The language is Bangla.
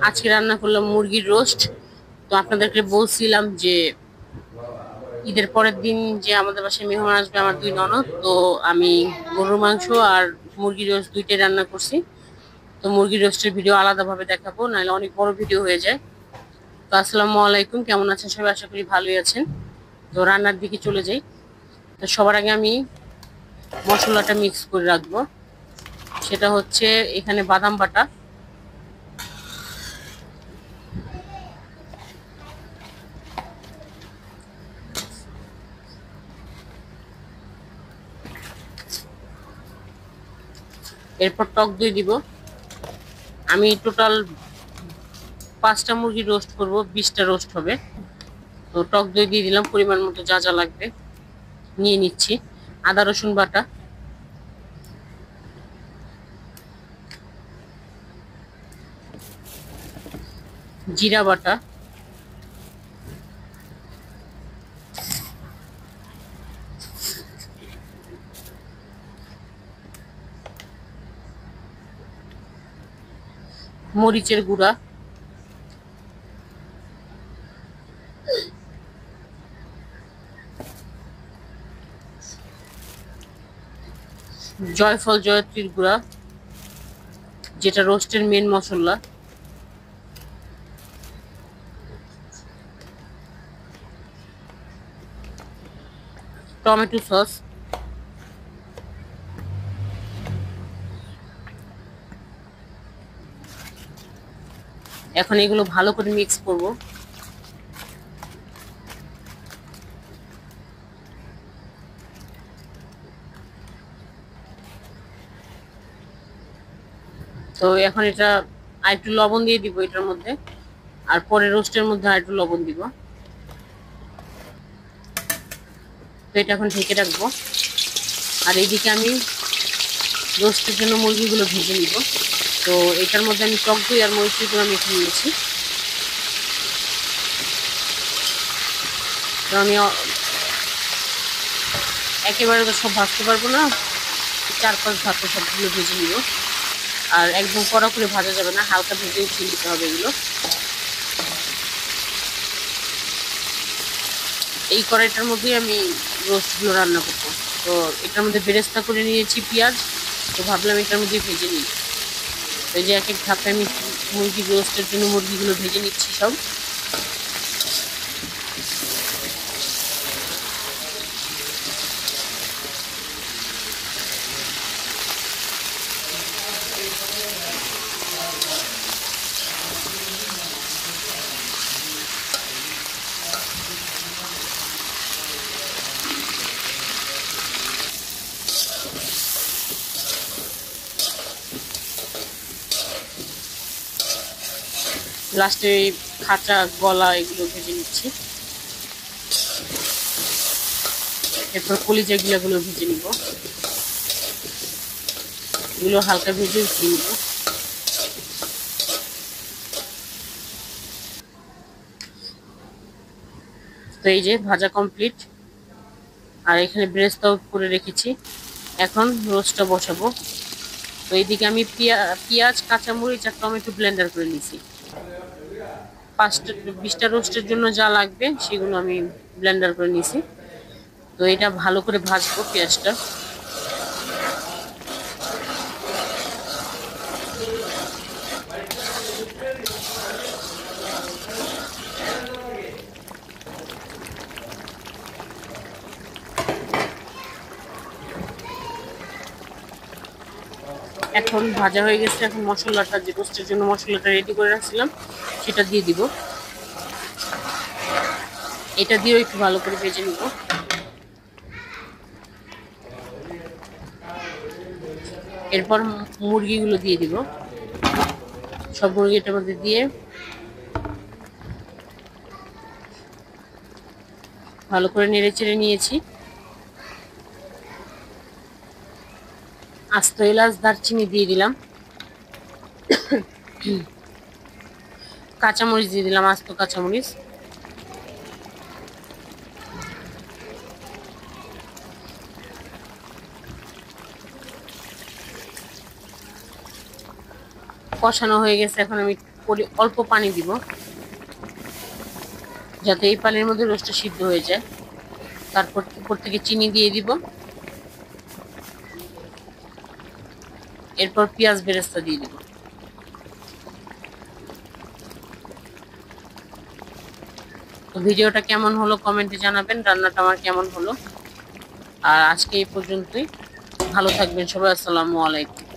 আজকে রান্না করলাম মুরগির রোস্ট। তো আপনাদেরকে বলছিলাম যে ঈদের পরের দিন যে আমাদের বাসায় মেহমান আসবে, আমার দুই ননদ। তো আমি গরুর মাংস আর মুরগির রোস্ট দুইটাই রান্না করছি। তো মুরগির রোস্টের ভিডিও আলাদাভাবে দেখাবো, নাহলে অনেক বড় ভিডিও হয়ে যায়। তো আসসালামু আলাইকুম, কেমন আছেন সবাই? আশা করি ভালোই আছেন। তো রান্নার দিকে চলে যাই। তো সবার আগে আমি মশলাটা মিক্স করে রাখবো। সেটা হচ্ছে এখানে বাদাম বাটা, এরপর টক দই দিব। আমি টোটাল 5টা মুরগি রোস্ট করব, 20টা রোস্ট হবে। তো টক দই দিয়ে দিলাম, পরিমাণ মতো যা যা লাগবে নিয়ে নিচ্ছি। আদা রসুন বাটা, জিরা বাটা, মরিচের গুঁড়া, জয়ফল জয়ত্রীর গুঁড়া, যেটা রোস্টের মেন মশলা, টমেটো সস। এখন এগুলো ভালো করে মিক্স করব। তো এখন এটা আর একটু লবণ দিয়ে দিব এটার মধ্যে, আর পরে রোস্টের মধ্যে আর একটু লবণ দিব। তো এটা এখন ঢেকে রাখবো। আর এইদিকে আমি রোস্টের জন্য মুরগিগুলো ভেজে নিব। তো এটার মধ্যে আমি টক দই আর মরিচের গুঁড়া মেখে নিয়েছি। তো আমি একেবারে তো সব ভাজতে পারবো না, 4-5 ভাগে সবগুলো ভেজে নিব। আর একদম কড়া করে ভাজা যাবে না, হালকা ভেজে উঠিয়ে নিতে হবে এগুলো। এই কড়াইটার মধ্যেই আমি রোস্টগুলো রান্না করবো। তো এটার মধ্যে বেরেস্তা করে নিয়েছি পেঁয়াজ। তো ভাবলাম এটার মধ্যে ভেজে নিই। তো এই যে এক এক ধাপে আমি মুরগি রোস্টের জন্য মুরগিগুলো ভেজে নিচ্ছি সব। লাস্টে খাঁচা গলা এগুলো ভেজে নিচ্ছি। এরপর কলিজা গুলো ভেজে নিব, এগুলো হালকা ভেজে উঠিয়ে নিব। তো এই যে ভাজা কমপ্লিট। আর এখানে ব্রেস্তাও করে রেখেছি। এখন রোস্টটা বসাবো। তো এইদিকে আমি পেঁয়াজ, কাঁচামরিচ আর টমেটো ব্লেন্ডার করে নিয়েছি। 20টা রোস্টের জন্য যা লাগবে সেগুলো আমি ব্লেন্ডার করে নিয়েছি। তো এটা ভালো করে ভাজবো পেঁয়াজটা। এখন ভাজা হয়ে গেছে। এখন মশলাটা, যে রোস্টের জন্য মশলাটা রেডি করে রাখছিলাম, সেটা দিয়ে দিব। এটা দিয়েও একটু ভালো করে ভেজে নিব। এরপর মুরগিগুলো দিয়ে দিব। সব মুরগিটার মধ্যে দিয়ে ভালো করে নেড়ে চেড়ে নিয়েছি। আস্ত এলাচ, দারচিনি দিয়ে দিলাম। কাঁচামরিচ দিয়ে দিলাম, আস্ত কাঁচামরিচ। কষানো হয়ে গেছে। এখন আমি অল্প পানি দিব, যাতে এই পানির মধ্যে রোস্টটা সিদ্ধ হয়ে যায়। তারপর উপর থেকে চিনি দিয়ে দিব, এরপর পেঁয়াজ বেরেস্তা দিয়ে দিব। তো ভিডিওটা কেমন হলো কমেন্টে জানাবেন, রান্নাটা আমার কেমন হলো। আর আজকে এই পর্যন্তই, ভালো থাকবেন সবাই, আসসালামু আলাইকুম।